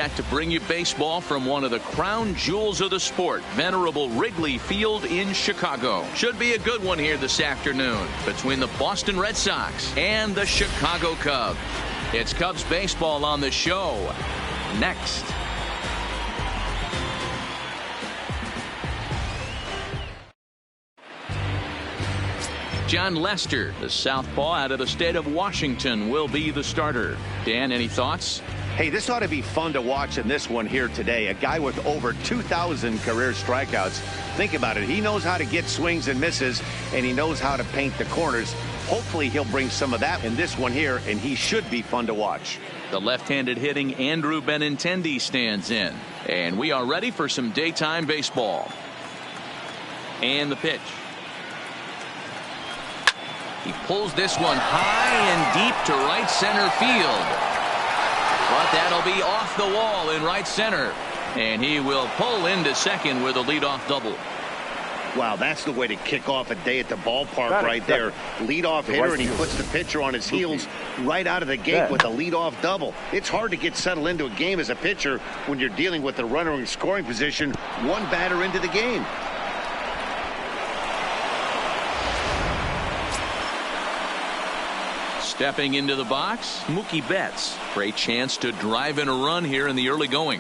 To bring you baseball from one of the crown jewels of the sport, venerable Wrigley Field in Chicago. Should be a good one here this afternoon between the Boston Red Sox and the Chicago Cubs. It's Cubs baseball on the show next. John Lester, the southpaw out of the state of Washington, will be the starter. Dan, any thoughts? Hey, this ought to be fun to watch in this one here today. A guy with over 2,000 career strikeouts. Think about it. He knows how to get swings and misses, and he knows how to paint the corners. Hopefully, he'll bring some of that in this one here, and he should be fun to watch. The left-handed hitting Andrew Benintendi stands in. And we are ready for some daytime baseball. And the pitch. He pulls this one high and deep to right center field. But that'll be off the wall in right center. And he will pull into second with a leadoff double. Wow, that's the way to kick off a day at the ballpark right there. Leadoff hitter, and he puts the pitcher on his heels right out of the gate with a leadoff double. It's hard to get settled into a game as a pitcher when you're dealing with the runner in scoring position one batter into the game. Stepping into the box, Mookie Betts for a chance to drive in a run here in the early going.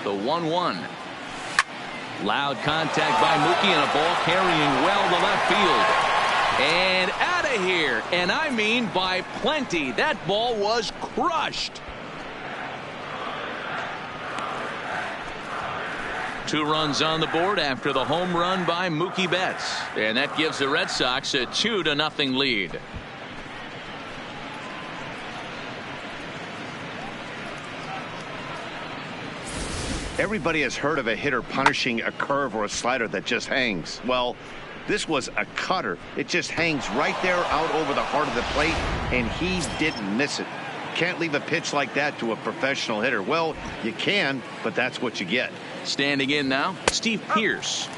The 1-1. Loud contact by Mookie and a ball carrying well to left field. And out of here. And I mean by plenty. That ball was crushed. 2 runs on the board after the home run by Mookie Betts. And that gives the Red Sox a 2-0 lead. Everybody has heard of a hitter punishing a curve or a slider that just hangs. Well, this was a cutter. It just hangs right there out over the heart of the plate, and he didn't miss it. Can't leave a pitch like that to a professional hitter. Well, you can, but that's what you get. Standing in now, Steve Pearce.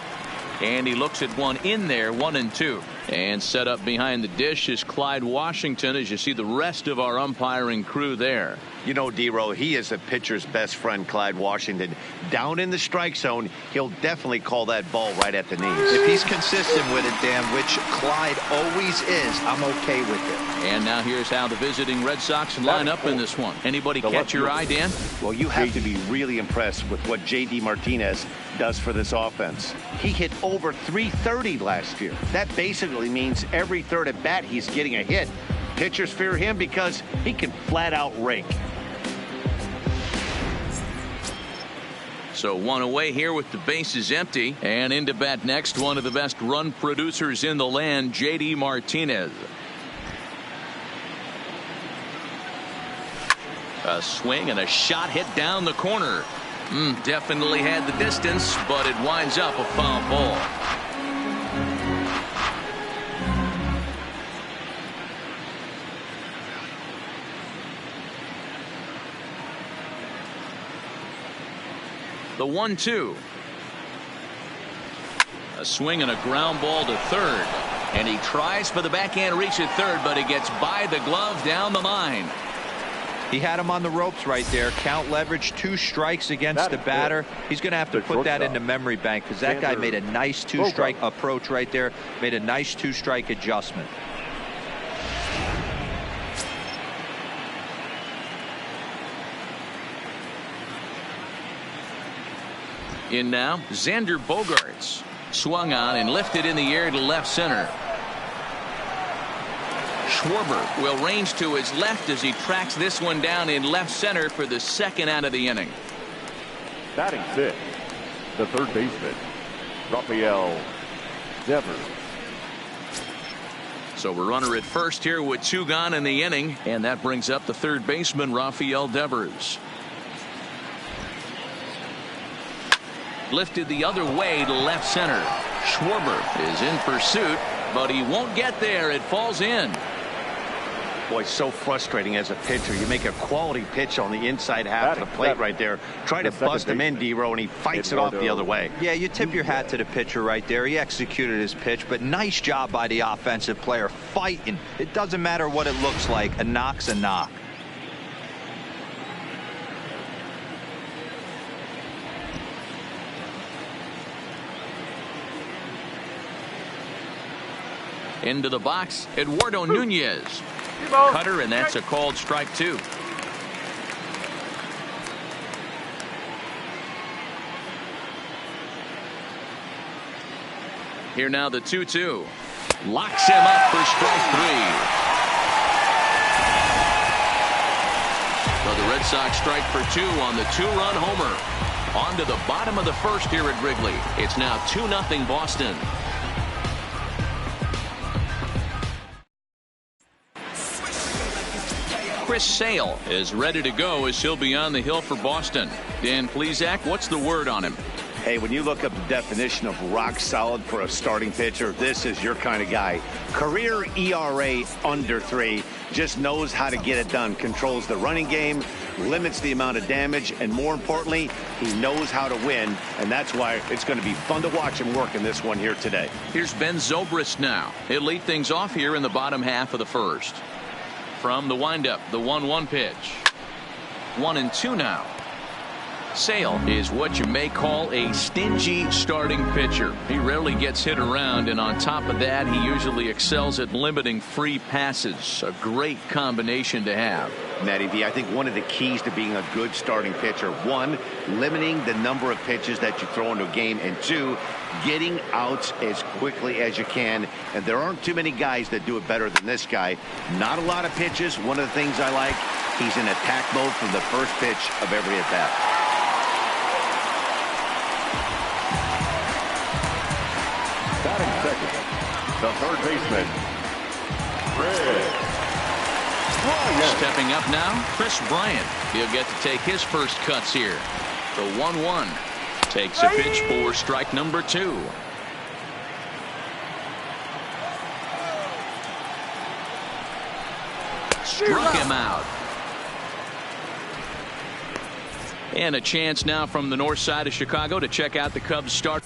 And he looks at one in there, 1-2. And set up behind the dish is Clyde Washington, as you see the rest of our umpiring crew there. You know, D-Row, he is a pitcher's best friend, Clyde Washington. Down in the strike zone, he'll definitely call that ball right at the knees. If he's consistent with it, Dan, which Clyde always is, I'm okay with it. And now here's how the visiting Red Sox line up in this one. Anybody catch your eye, Dan? Well, you have to be really impressed with what J.D. Martinez does for this offense. He hit over .330 last year. That basically means every third at bat he's getting a hit. Pitchers fear him because he can flat out rake. So 1 away here with the bases empty. And into bat next, one of the best run producers in the land, J.D. Martinez. A swing and a shot hit down the corner. Definitely had the distance, but it winds up a foul ball. The 1-2. A swing and a ground ball to third. And he tries for the backhand reach at third, but he gets by the glove down the line. He had him on the ropes right there. Count leverage, 2 strikes against the batter. He's going to have to put that into memory bank because that guy made a nice 2-strike approach right there. Made a nice 2-strike adjustment. In now, Xander Bogaerts. Swung on and lifted in the air to left center. Schwarber will range to his left as he tracks this one down in left center for the second out of the inning. Batting 6th, the third baseman, Rafael Devers. So we're runner at first here with 2 gone in the inning, and that brings up the third baseman, Rafael Devers. Lifted the other way to left center. Schwarber is in pursuit, but he won't get there. It falls in. Boy, so frustrating as a pitcher. You make a quality pitch on the inside half of the plate right there. Try to bust him in, D-Row, and he fights it off the other way. Yeah, you tip your hat to the pitcher right there. He executed his pitch, but nice job by the offensive player fighting. It doesn't matter what it looks like. A knock's a knock. Into the box, Eduardo Nunez. Cutter, and that's a called strike 2. Here now the 2-2. Locks him up for strike 3. So the Red Sox strike for 2 on the 2-run homer. On to the bottom of the first here at Wrigley. It's now 2-0 Boston. Chris Sale is ready to go as he'll be on the hill for Boston. Dan Plesac, what's the word on him? Hey, when you look up the definition of rock solid for a starting pitcher, this is your kind of guy. Career ERA under 3, just knows how to get it done, controls the running game, limits the amount of damage, and more importantly, he knows how to win, and that's why it's going to be fun to watch him work in this one here today. Here's Ben Zobrist now. He'll lead things off here in the bottom half of the first. From the windup, the 1-1 pitch. 1-2 now. Sale is what you may call a stingy starting pitcher. He rarely gets hit around, and on top of that, he usually excels at limiting free passes. A great combination to have. Matty V, I think one of the keys to being a good starting pitcher, 1, limiting the number of pitches that you throw into a game, and 2, getting outs as quickly as you can. And there aren't too many guys that do it better than this guy. Not a lot of pitches. One of the things I like, he's in attack mode from the first pitch of every at-bat. Batting second, the third baseman, Chris Bryant. Stepping up now, Chris Bryant. He'll get to take his first cuts here. The 1-1 takes a pitch for strike number 2. Struck him out. And a chance now from the north side of Chicago to check out the Cubs start.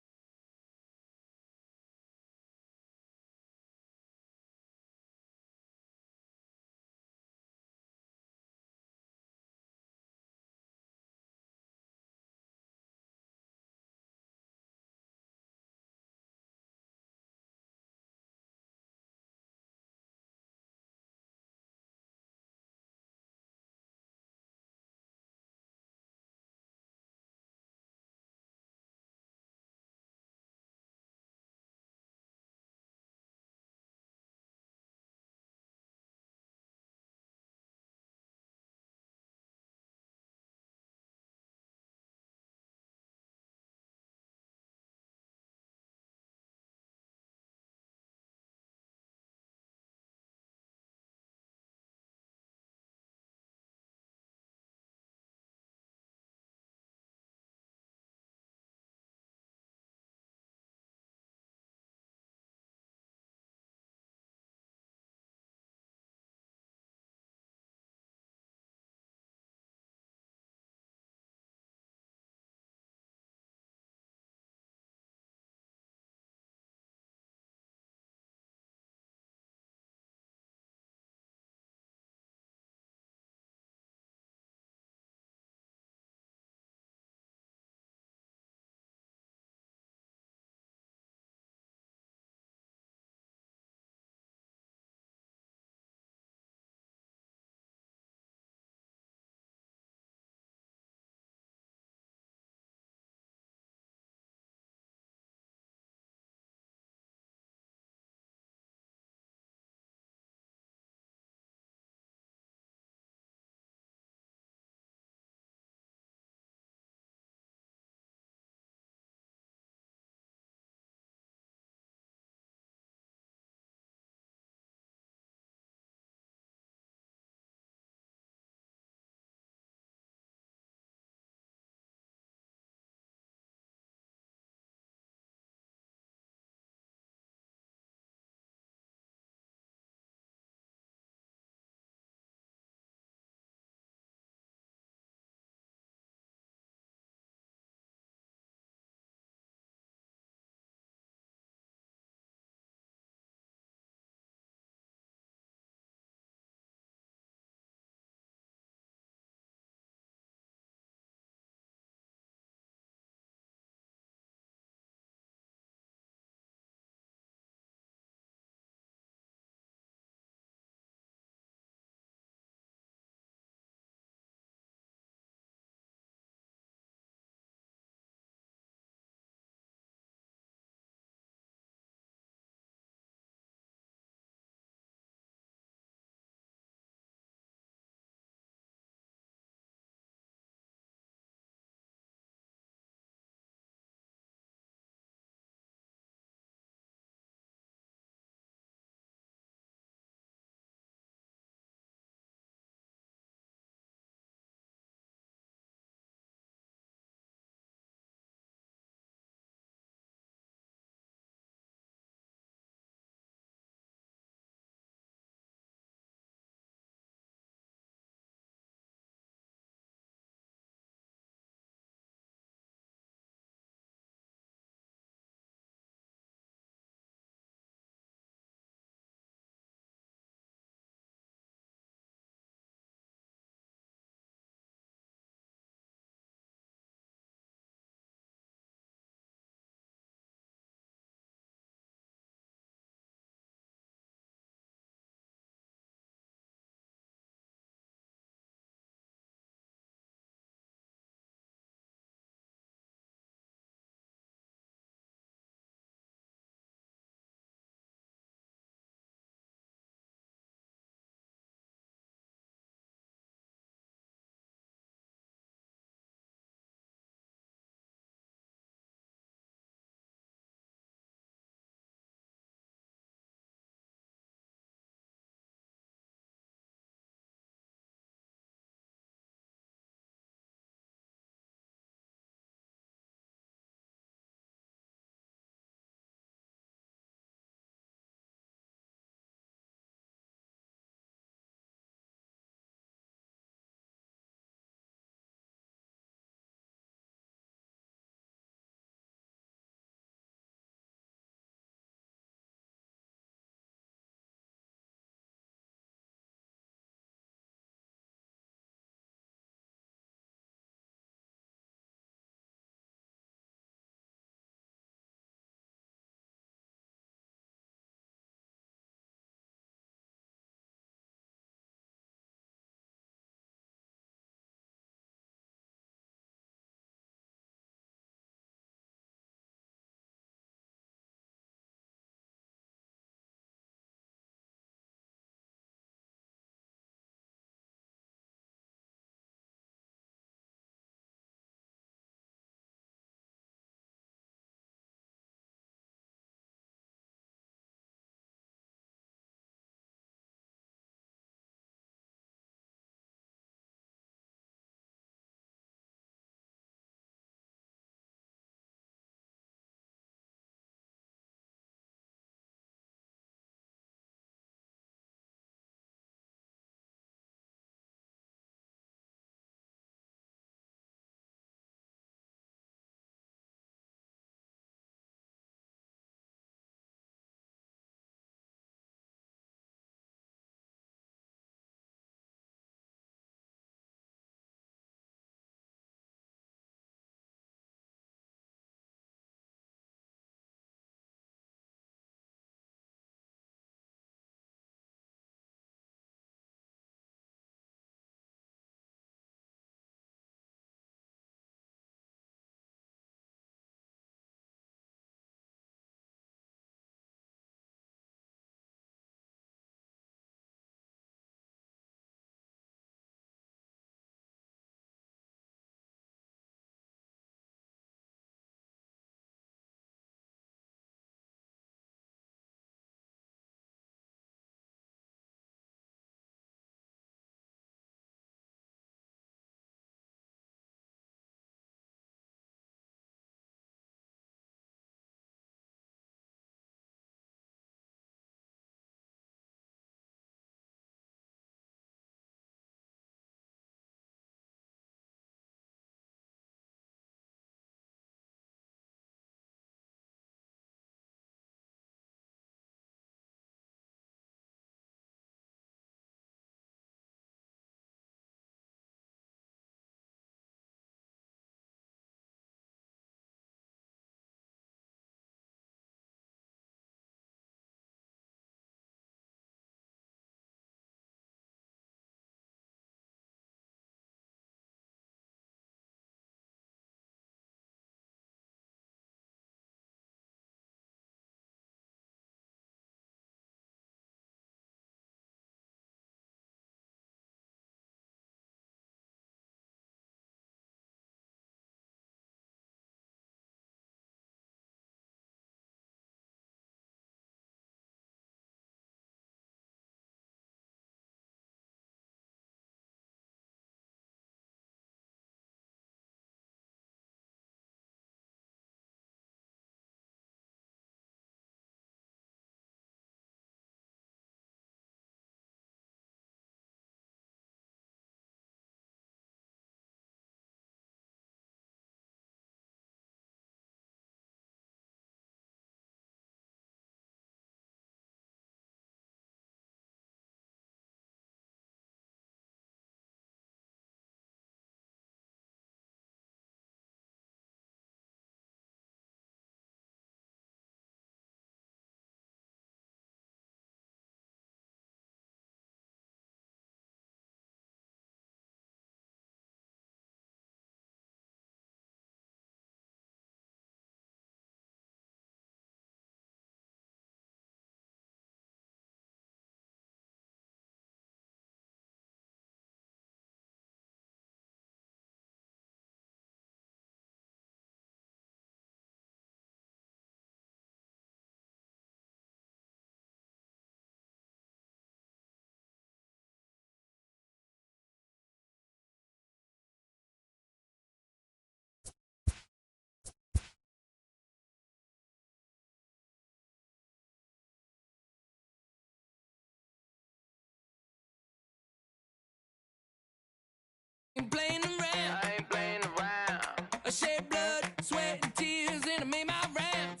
sweat and tears, and I made my rounds.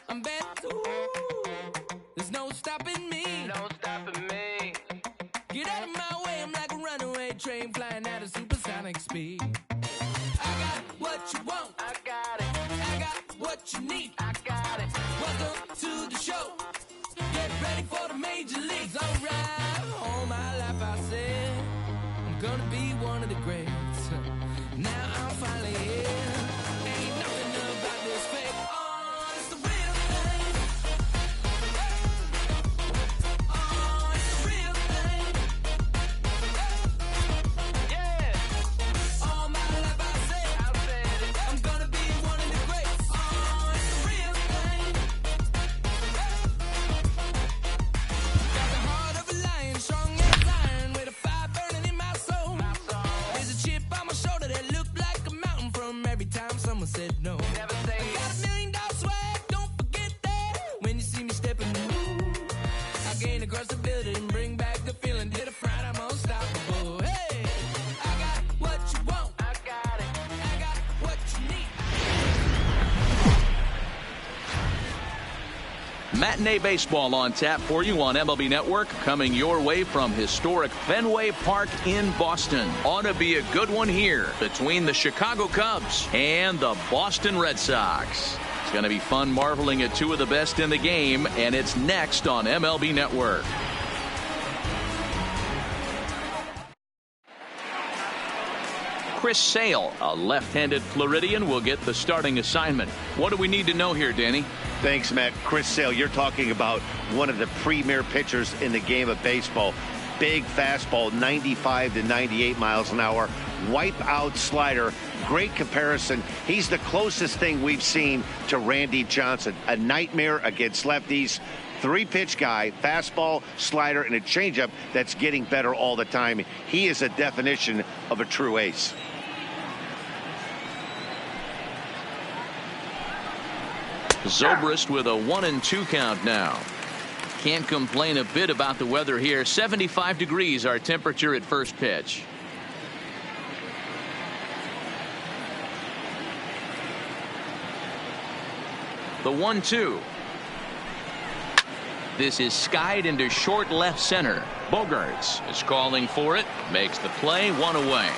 I'm back, ooh, there's no stopping me. Get out of my way, I'm like a runaway train flying at a supersonic speed. I got what you want, I got what you need, I got it. Welcome to the show, get ready for the major leagues. Alright, all my life I said I'm gonna be one of the greats. Now I'm finally here. Ain't nothing about this fake. Oh, it's the real thing. Oh, it's the real thing. Yeah. All my life I said I'm gonna be one of the greats. Oh, it's the real thing. Got the heart of a lion, strong as iron, with a fire burning in my soul. There's a chip on my shoulder that looked like a mountain from every time someone said no. Never say I got $1 million swag, don't forget that. When you see me stepping through, I gain across the building and bring back the feeling. Hit a fright, I'm unstoppable. Hey, I got what you want, I got it. I got what you need. Matinee baseball on tap for you on MLB Network, coming your way from historic Fenway Park in Boston. Ought to be a good one here between the Chicago Cubs and the Boston Red Sox. It's going to be fun marveling at two of the best in the game, and it's next on MLB Network. Chris Sale, a left-handed Floridian, will get the starting assignment. What do we need to know here, Danny? Thanks, Matt. Chris Sale, you're talking about one of the premier pitchers in the game of baseball. Big fastball, 95 to 98 miles an hour. Wipe out slider. Great comparison. He's the closest thing we've seen to Randy Johnson. A nightmare against lefties. Three-pitch guy, fastball, slider, and a changeup that's getting better all the time. He is a definition of a true ace. Zobrist with a 1-2 count now. Can't complain a bit about the weather here. 75 degrees our temperature at first pitch. The 1-2. This is skied into short left center. Bogarts is calling for it. Makes the play, one away.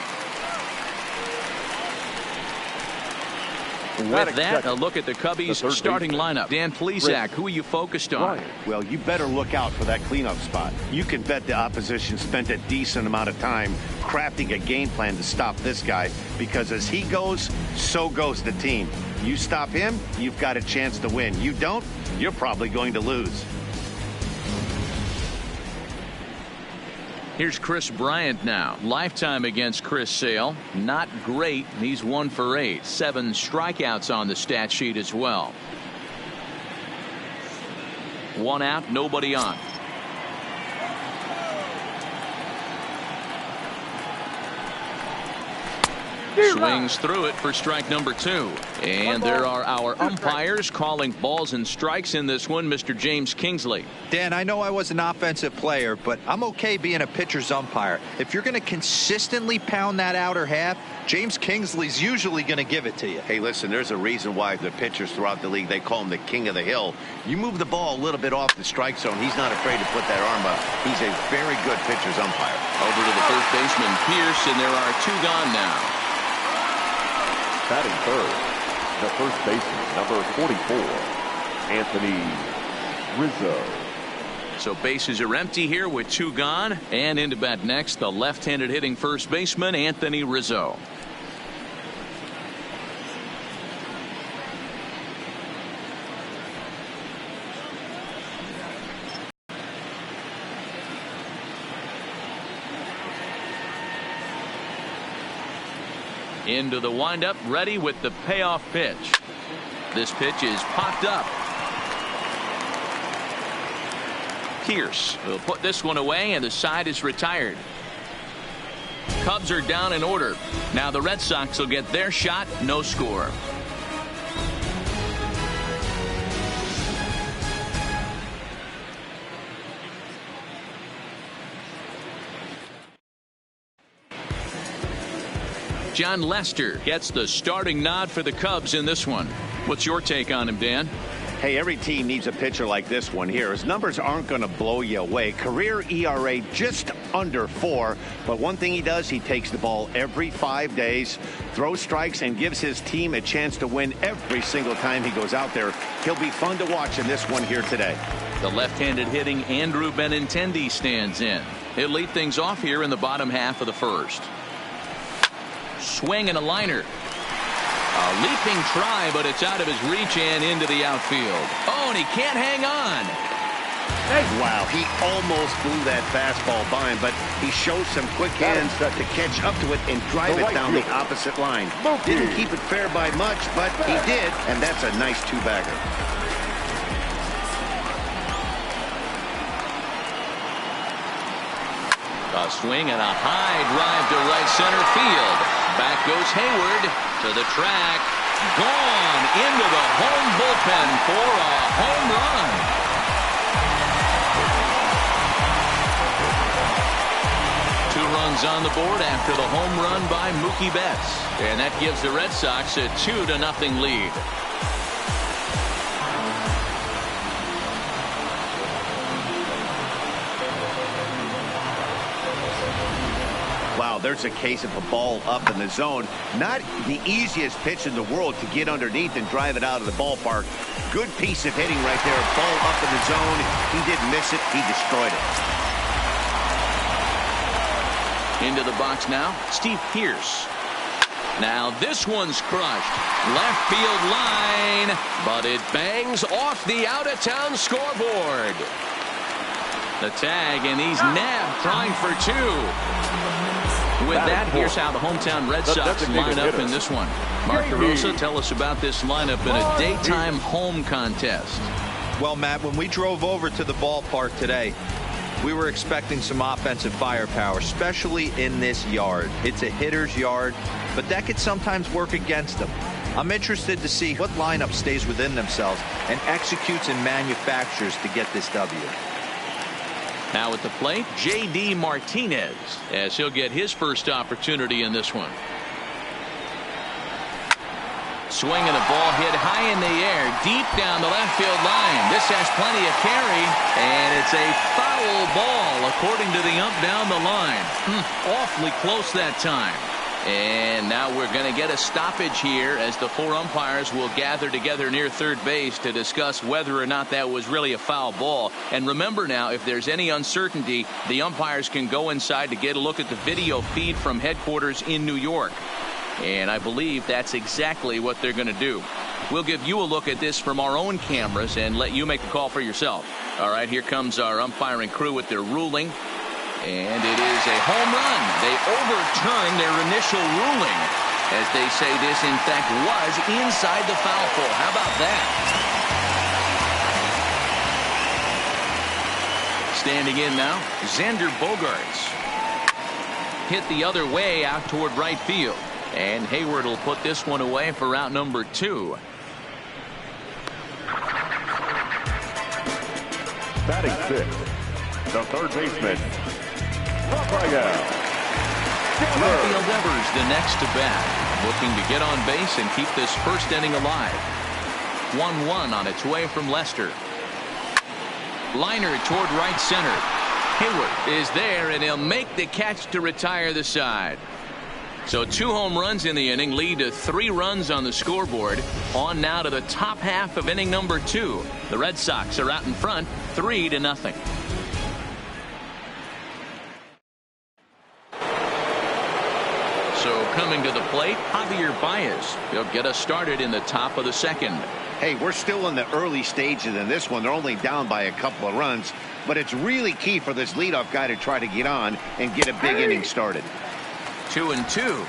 With that, a look at the Cubbies' starting lineup. Dan Plesac, who are you focused on? Well, you better look out for that cleanup spot. You can bet the opposition spent a decent amount of time crafting a game plan to stop this guy, because as he goes, so goes the team. You stop him, you've got a chance to win. You don't, you're probably going to lose. Here's Chris Bryant now. Lifetime against Chris Sale. Not great. He's 1 for 8. 7 strikeouts on the stat sheet as well. 1 out, nobody on. Swings through it for strike number 2. And there are our umpires calling balls and strikes in this one. Mr. James Kingsley. Dan, I know I was an offensive player, but I'm okay being a pitcher's umpire. If you're going to consistently pound that outer half, James Kingsley's usually going to give it to you. Hey, listen, there's a reason why the pitchers throughout the league, they call him the king of the hill. You move the ball a little bit off the strike zone, he's not afraid to put that arm up. He's a very good pitcher's umpire. Over to the first baseman, Pierce, and there are 2 gone now. Batting third, the first baseman, number 44, Anthony Rizzo. So bases are empty here with 2 gone. And into bat next, the left-handed hitting first baseman, Anthony Rizzo. Into the windup, ready with the payoff pitch. This pitch is popped up. Pierce will put this one away, and the side is retired. Cubs are down in order. Now the Red Sox will get their shot. No score. John Lester gets the starting nod for the Cubs in this one. What's your take on him, Dan? Hey, every team needs a pitcher like this one here. His numbers aren't going to blow you away. Career ERA just under 4. But one thing he does, he takes the ball every 5 days, throws strikes, and gives his team a chance to win every single time he goes out there. He'll be fun to watch in this one here today. The left-handed hitting Andrew Benintendi stands in. He'll lead things off here in the bottom half of the first. Swing and a liner. A leaping try, but it's out of his reach and into the outfield. Oh, and he can't hang on. Wow, he almost blew that fastball by him, but he shows some quick hands to catch up to it and drive it down the opposite line. Didn't keep it fair by much, but he did, and that's a nice two-bagger. A swing and a high drive to right center field. Back goes Hayward to the track. Gone into the home bullpen for a home run. Two runs on the board after the home run by Mookie Betts. And that gives the Red Sox a 2-0 lead. Wow, there's a case of a ball up in the zone. Not the easiest pitch in the world to get underneath and drive it out of the ballpark. Good piece of hitting right there. Ball up in the zone. He didn't miss it. He destroyed it. Into the box now, Steve Pearce. Now this one's crushed. Left field line, but it bangs off the out-of-town scoreboard. The tag, and he's nabbed, trying for two. With that, here's how the hometown Red Sox line up in this one. Mark DeRosa, tell us about this lineup in a daytime home contest. Well, Matt, when we drove over to the ballpark today, we were expecting some offensive firepower, especially in this yard. It's a hitter's yard, but that could sometimes work against them. I'm interested to see what lineup stays within themselves and executes and manufactures to get this W. Now at the plate, J.D. Martinez, as he'll get his first opportunity in this one. Swing and a ball hit high in the air, deep down the left field line. This has plenty of carry, and it's a foul ball according to the ump down the line. Awfully close that time. And now we're going to get a stoppage here as the four umpires will gather together near third base to discuss whether or not that was really a foul ball. And remember now, if there's any uncertainty, the umpires can go inside to get a look at the video feed from headquarters in New York. And I believe that's exactly what they're going to do. We'll give you a look at this from our own cameras and let you make the call for yourself. All right, here comes our umpiring crew with their ruling. And it is a home run. They overturned their initial ruling as they say this, in fact, was inside the foul pole. How about that? Standing in now, Xander Bogaerts. Hit the other way out toward right field. And Hayward will put this one away for out number 2. Batting 6, the third baseman, Rafael Devers, the next to bat, looking to get on base and keep this first inning alive. 1-1 on its way from Lester. Liner toward right center. Hayward is there, and he'll make the catch to retire the side. So 2 home runs in the inning lead to 3 runs on the scoreboard. On now to the top half of inning number 2. The Red Sox are out in front, 3-0. So coming to the plate, Javier Baez. He'll get us started in the top of the second. Hey, we're still in the early stages in this one. They're only down by a couple of runs, but it's really key for this leadoff guy to try to get on and get a big inning started. 2-2.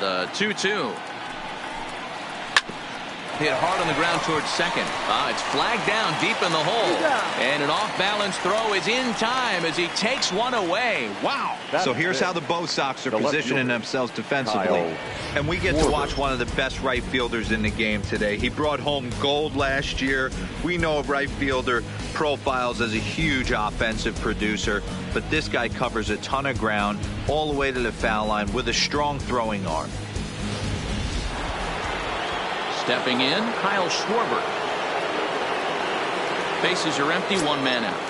The 2-2. hit hard on the ground towards second. It's flagged down deep in the hole. And an off-balance throw is in time as he takes one away. Wow. So here's how the Bo Sox are positioning themselves defensively. And we get to watch one of the best right fielders in the game today. He brought home gold last year. We know a right fielder profiles as a huge offensive producer, but this guy covers a ton of ground all the way to the foul line with a strong throwing arm. Stepping in, Kyle Schwarber. Bases are empty, one man out.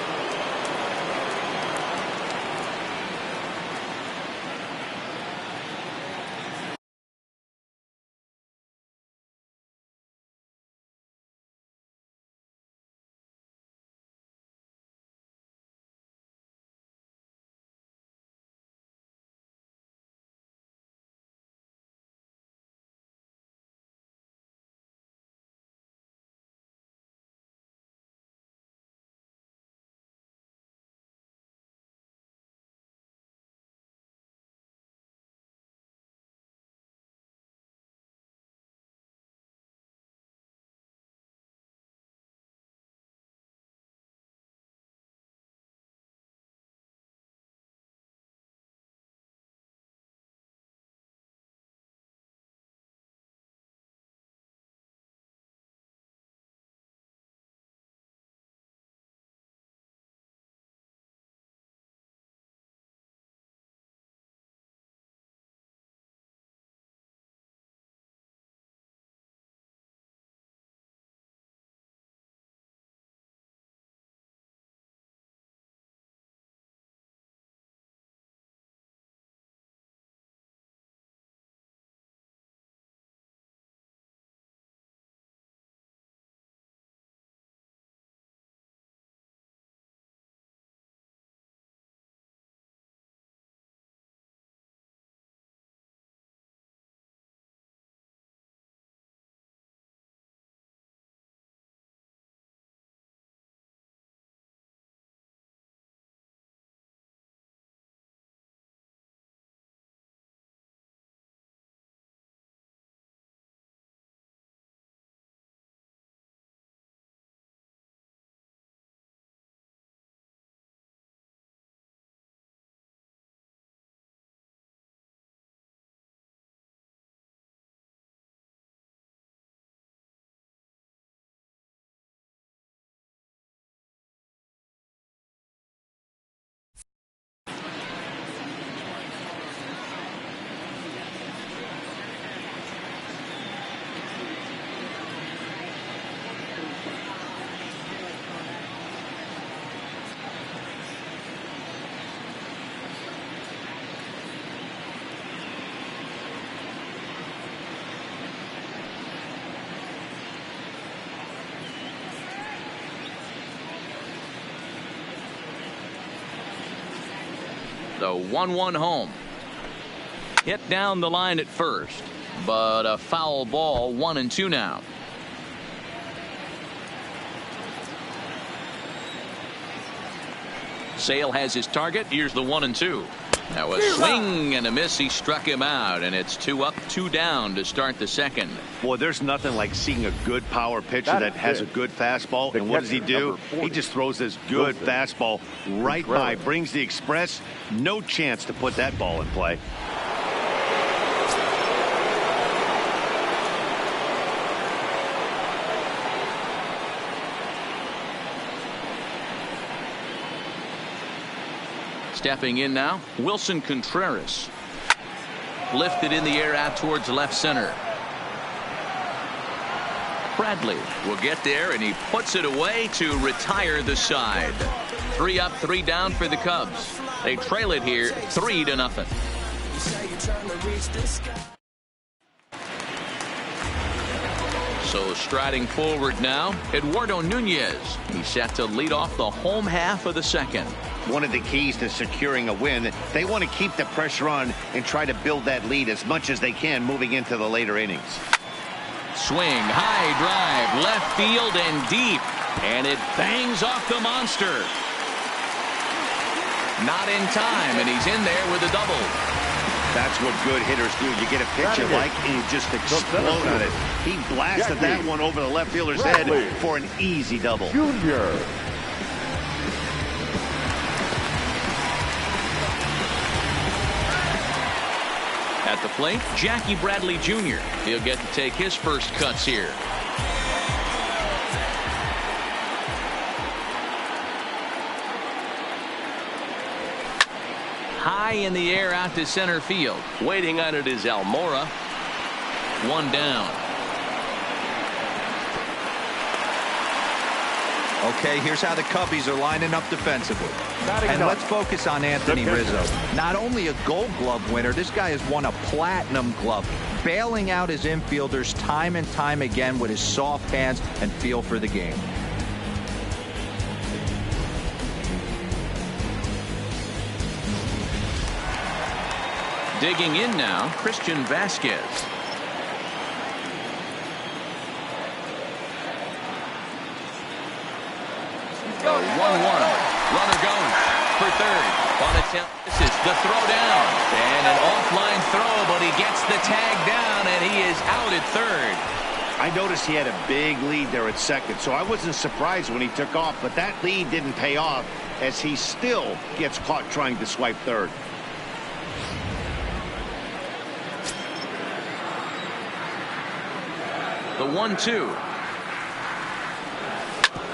The 1-1 home. Hit down the line at first, but a foul ball, 1-2 now. Sale has his target. Here's the 1-2. Now a swing and a miss. He struck him out, and it's 2 up, 2 down to start the second. Boy, there's nothing like seeing a good power pitcher that has a good fastball. And what does he do? He just throws this good fastball right by, brings the express. No chance to put that ball in play. Stepping in now, Wilson Contreras. Lifted in the air out towards left center. Bradley will get there, and he puts it away to retire the side. 3 up, 3 down for the Cubs. They trail it here 3-0. So striding forward now, Eduardo Nunez. He's set to lead off the home half of the second. One of the keys to securing a win, they want to keep the pressure on and try to build that lead as much as they can moving into the later innings. Swing, high drive, left field and deep, and it bangs off the monster. Not in time, and he's in there with a double. That's what good hitters do. You get a pitch you like, and you just explode on it. He blasted that one over the left fielder's head for an easy double. Junior. At the plate, Jackie Bradley Jr. He'll get to take his first cuts here. High in the air out to center field. Waiting on it is Almora. One down. Okay, here's how the Cubbies are lining up defensively. And let's focus on Anthony Rizzo. Not only a Gold Glove winner, this guy has won a Platinum Glove, bailing out his infielders time and time again with his soft hands and feel for the game. Digging in now, Christian Vasquez. The 1-1. Runner goes for third. On attempt, this is the throw down. And an offline throw, but he gets the tag down, and he is out at third. I noticed he had a big lead there at second, so I wasn't surprised when he took off, but that lead didn't pay off as he still gets caught trying to swipe third. The 1-2.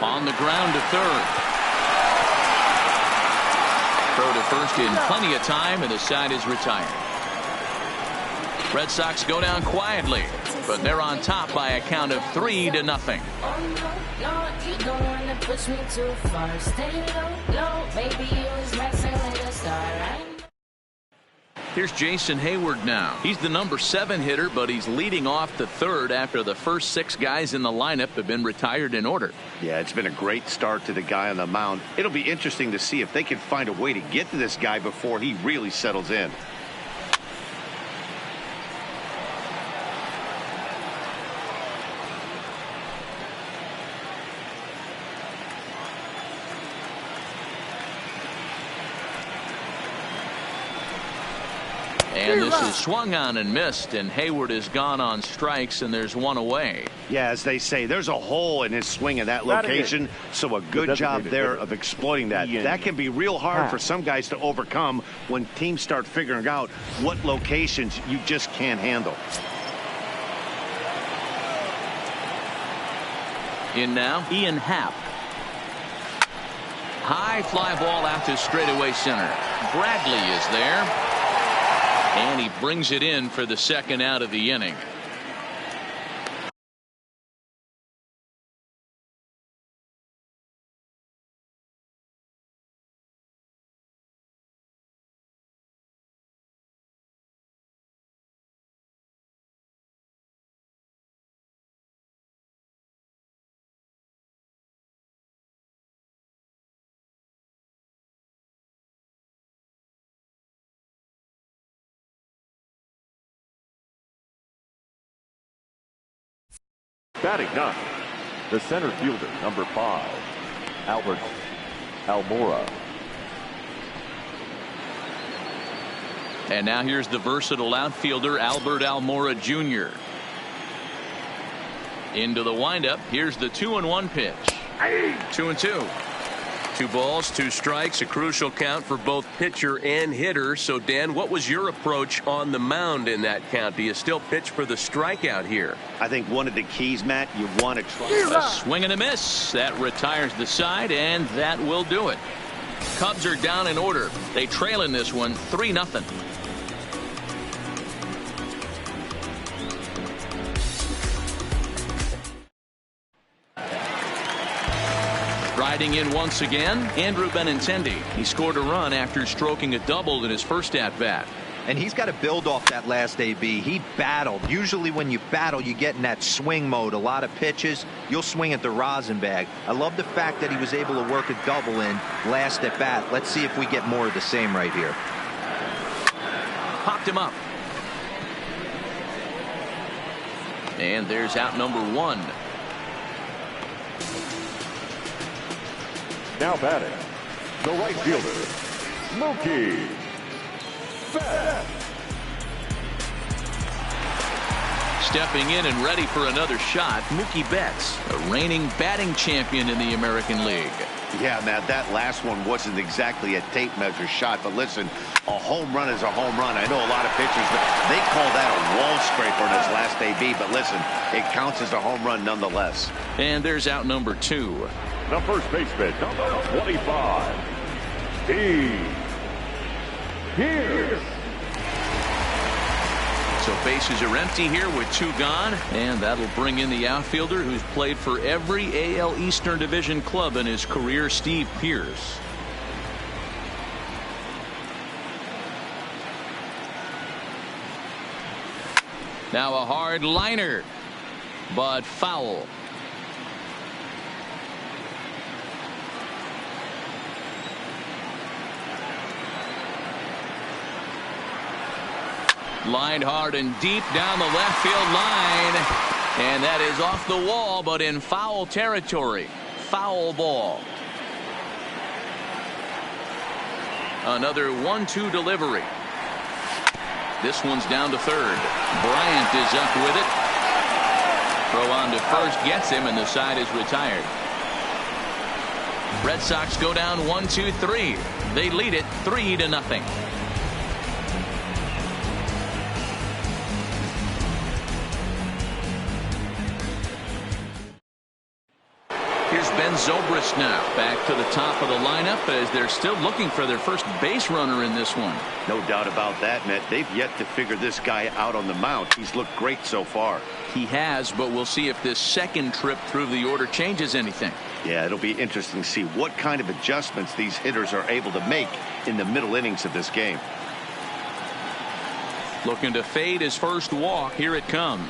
On the ground to third. Throw to first in plenty of time, and the side is retired. Red Sox go down quietly, but they're on top by a count of 3-0. Here's Jason Hayward now. He's the number 7 hitter, but he's leading off the third after the first 6 guys in the lineup have been retired in order. Yeah, it's been a great start to the guy on the mound. It'll be interesting to see if they can find a way to get to this guy before he really settles in. And this is swung on and missed, and Hayward is gone on strikes, and there's one away. Yeah, as they say, there's a hole in his swing in that location, so a good job there of exploiting that. That can be real hard for some guys to overcome when teams start figuring out what locations you just can't handle. In now, Ian Happ. High fly ball out to straightaway center. Bradley is there. And he brings it in for the second out of the inning. Batting ninth, the center fielder, number 5, Albert Almora. And now here's the versatile outfielder, Albert Almora Jr. Into the windup. Here's the 2-1 pitch. 2-2. 2 balls, 2 strikes, a crucial count for both pitcher and hitter. So, Dan, what was your approach on the mound in that count? Do you still pitch for the strikeout here? I think one of the keys, Matt, you want to try. A swing and a miss. That retires the side, and that will do it. Cubs are down in order. They trail in this one 3-0. Riding in once again, Andrew Benintendi. He scored a run after stroking a double in his first at-bat. And he's got to build off that last AB. He battled. Usually when you battle, you get in that swing mode. A lot of pitches, you'll swing at the rosin bag. I love the fact that he was able to work a double in last at bat. Let's see if we get more of the same right here. Popped him up. And there's out number 1. Now batting, the right fielder, Mookie Betts. stepping in and ready for another shot, Mookie Betts, a reigning batting champion in the American League. Yeah, Matt, that last one wasn't exactly a tape measure shot, but listen, a home run is a home run. I know a lot of pitchers, they call that a wall scraper in his last AB, but listen, it counts as a home run nonetheless. And there's out number 2. The first baseman, number 25, Pierce. So bases are empty here with 2 gone, and that'll bring in the outfielder who's played for every AL Eastern Division club in his career, Steve Pierce. Now a hard liner, but foul. Lined hard and deep down the left field line. And that is off the wall, but in foul territory. Foul ball. Another 1-2 delivery. This one's down to third. Bryant is up with it. Throw on to first gets him, and the side is retired. Red Sox go down 1-2-3. They lead it 3-0. Here's Ben Zobrist now back to the top of the lineup as they're still looking for their first base runner in this one. No doubt about that, Matt. They've yet to figure this guy out on the mound. He's looked great so far. He has, but we'll see if this second trip through the order changes anything. Yeah, it'll be interesting to see what kind of adjustments these hitters are able to make in the middle innings of this game. Looking to fade his first walk. Here it comes.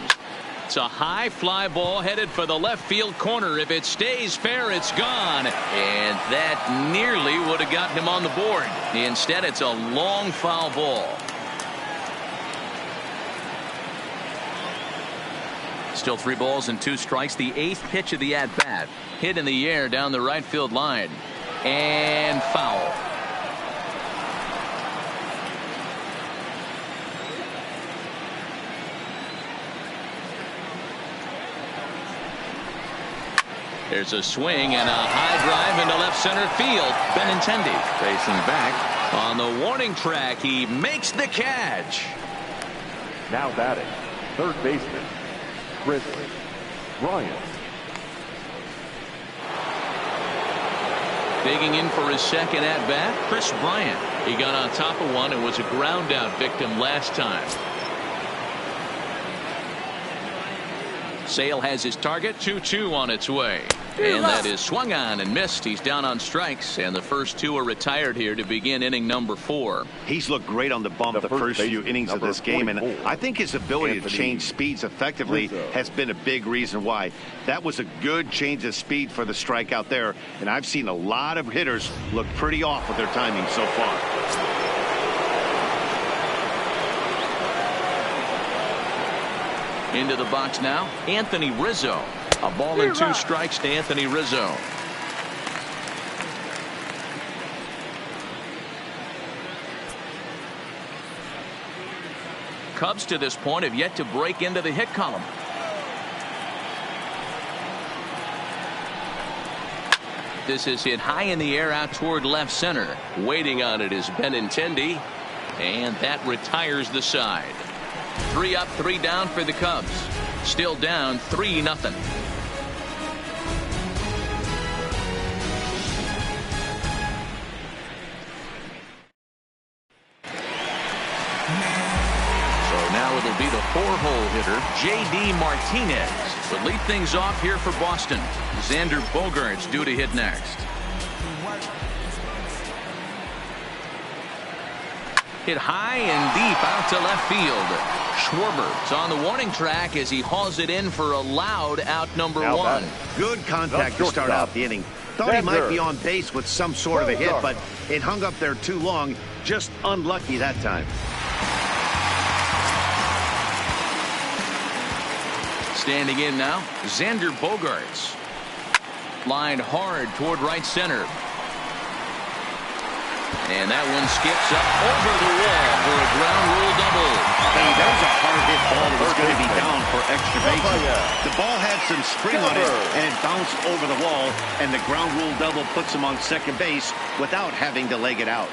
It's a high fly ball headed for the left field corner. If it stays fair, it's gone. And that nearly would have gotten him on the board. Instead, it's a long foul ball. Still 3 balls and 2 strikes. The 8th pitch of the at-bat. Hit in the air down the right field line. And foul. There's a swing and a high drive into left center field. Benintendi facing back on the warning track. He makes the catch. Now batting, third baseman, Chris Bryant. Digging in for his second at bat, Chris Bryant. He got on top of one and was a ground out victim last time. Sale has his target. 2-2 on its way. And that is swung on and missed. He's down on strikes, and the first 2 are retired here to begin inning number 4. He's looked great on the bump the first few innings of this game, and I think his ability to change speeds effectively has been a big reason why. That was a good change of speed for the strikeout there, and I've seen a lot of hitters look pretty off with their timing so far. Into the box now, Anthony Rizzo. A ball and 2 strikes to Anthony Rizzo. Cubs to this point have yet to break into the hit column. This is hit high in the air out toward left center. Waiting on it is Benintendi, and that retires the side. 3 up, 3 down for the Cubs. Still down 3-0. So now it'll be the 4-hole hitter, J.D. Martinez, to lead things off here for Boston. Xander Bogaerts due to hit next. Hit high and deep out to left field. Schwarber's on the warning track as he hauls it in for a loud out number 1. Good contact to start out the inning. Thought he might be on base with some sort of a hit, but it hung up there too long. Just unlucky that time. Standing in now, Xander Bogaerts. Lined hard toward right center. And that one skips up over the wall for a ground rule double. Hey, that was a hard-hit ball that was going to be down for extra bases. The ball had some spring on it, and it bounced over the wall, and the ground rule double puts him on second base without having to leg it out.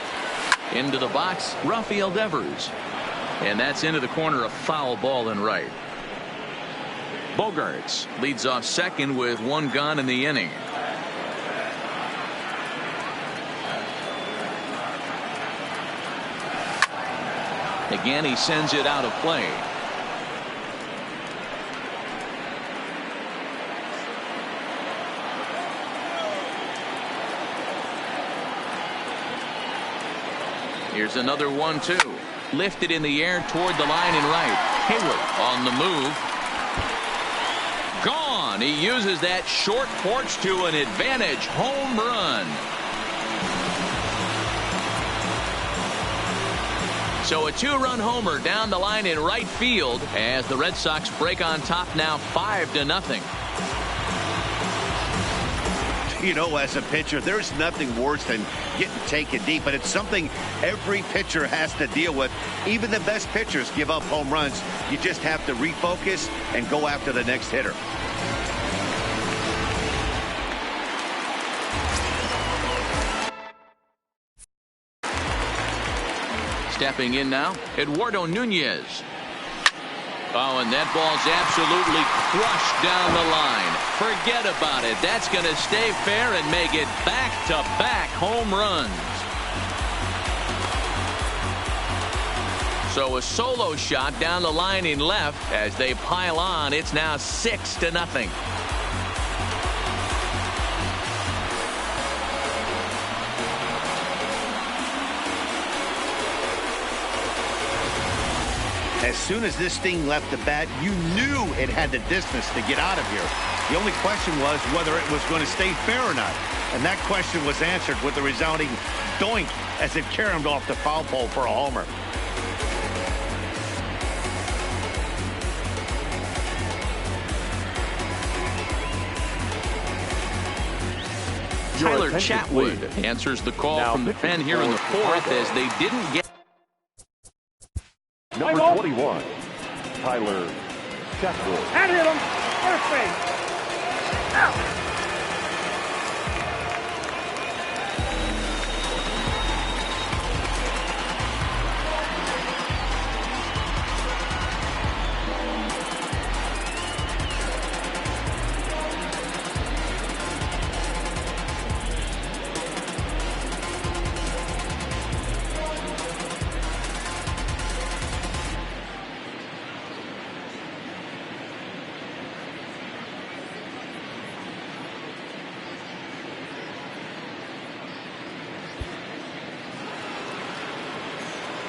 Into the box, Rafael Devers. And that's into the corner, a foul ball and right. Bogarts leads off second with one gone in the inning. Again, he sends it out of play. Here's another 1-2. Lifted in the air toward the line and right. Hayward on the move. Gone. He uses that short porch to an advantage home run. So a two-run homer down the line in right field as the Red Sox break on top now 5-0. You know, as a pitcher, there's nothing worse than getting taken deep, but it's something every pitcher has to deal with. Even the best pitchers give up home runs. You just have to refocus and go after the next hitter. Stepping in now, Eduardo Nunez. Oh, and that ball's absolutely crushed down the line. Forget about it. That's going to stay fair and make it back-to-back home runs. So a solo shot down the line in left as they pile on. It's now 6-0. As soon as this thing left the bat, you knew it had the distance to get out of here. The only question was whether it was going to stay fair or not. And that question was answered with the resounding doink as it caromed off the foul pole for a homer. Tyler Chatwood answers the call from the pen here in the fourth as they didn't get. Number 21, Tyler Chatwood. And hit him. First base. Out.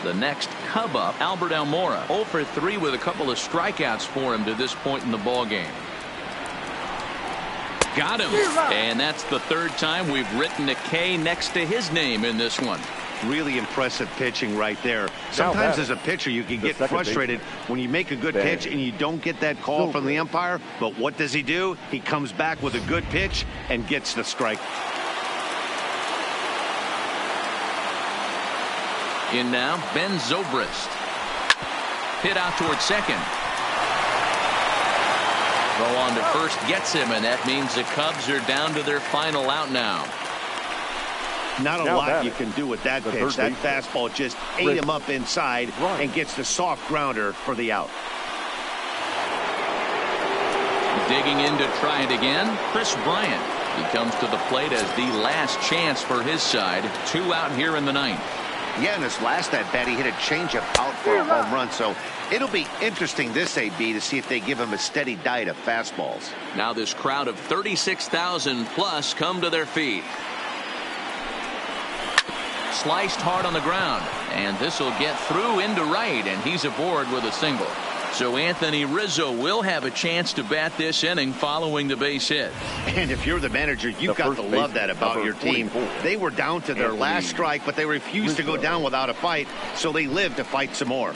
The next Cub up, Albert Almora, 0 for 3 with a couple of strikeouts for him to this point in the ball game. Got him, and that's the third time we've written a K next to his name in this one. Really impressive pitching right there. Sometimes as a pitcher you can get frustrated when you make a good pitch and you don't get that call from the umpire. But what does he do? He comes back with a good pitch and gets the strike. In now, Ben Zobrist. Hit out toward second. Throw on to first gets him, and that means the Cubs are down to their final out now. Not a lot you can do with that pitch. That fastball just ate him up inside and gets the soft grounder for the out. Digging in to try it again, Chris Bryant. He comes to the plate as the last chance for his side. 2 out here in the ninth. Yeah, in his last at-bat, he hit a changeup out for a home run. So it'll be interesting this AB to see if they give him a steady diet of fastballs. Now this crowd of 36,000 plus come to their feet. Sliced hard on the ground, and this will get through into right, and he's aboard with a single. So Anthony Rizzo will have a chance to bat this inning following the base hit. And if you're the manager, you've got to love that about your team. They were down to their last strike, but they refused to go down without a fight, so they lived to fight some more.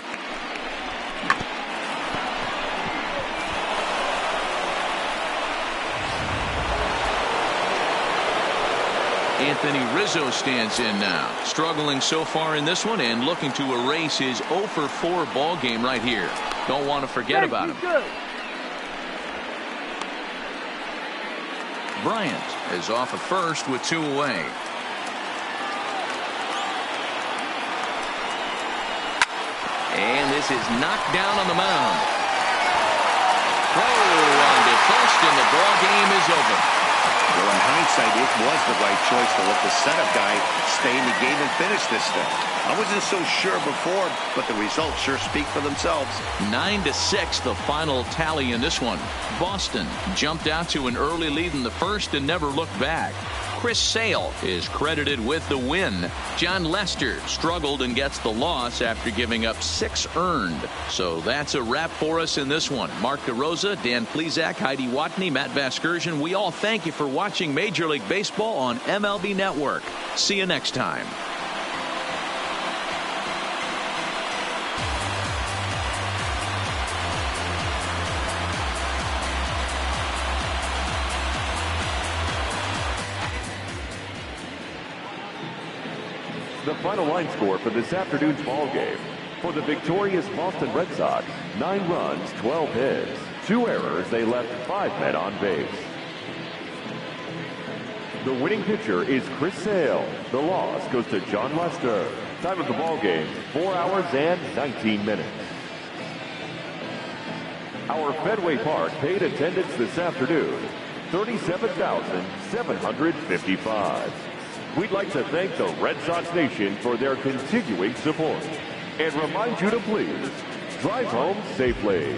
Anthony Rizzo stands in now. Struggling so far in this one and looking to erase his 0 for 4 ball game right here. Don't want to forget about him. Bryant is off at first with 2 away. And this is knocked down on the mound. Throw on to first, and the ball game is over. Well, in hindsight, it was the right choice to let the setup guy stay in the game and finish this thing. I wasn't so sure before, but the results sure speak for themselves. 9-6, the final tally in this one. Boston jumped out to an early lead in the first and never looked back. Chris Sale is credited with the win. John Lester struggled and gets the loss after giving up 6 earned. So that's a wrap for us in this one. Mark DeRosa, Dan Plesac, Heidi Watney, Matt Vasgersian. We all thank you for watching Major League Baseball on MLB Network. See you next time. The final line score for this afternoon's ball game. For the victorious Boston Red Sox, 9 runs, 12 hits, 2 errors. They left 5 men on base. The winning pitcher is Chris Sale. The loss goes to John Lester. Time of the ball game, 4 hours and 19 minutes. Our Fenway Park paid attendance this afternoon, 37,755. We'd like to thank the Red Sox Nation for their continuing support and remind you to please drive home safely.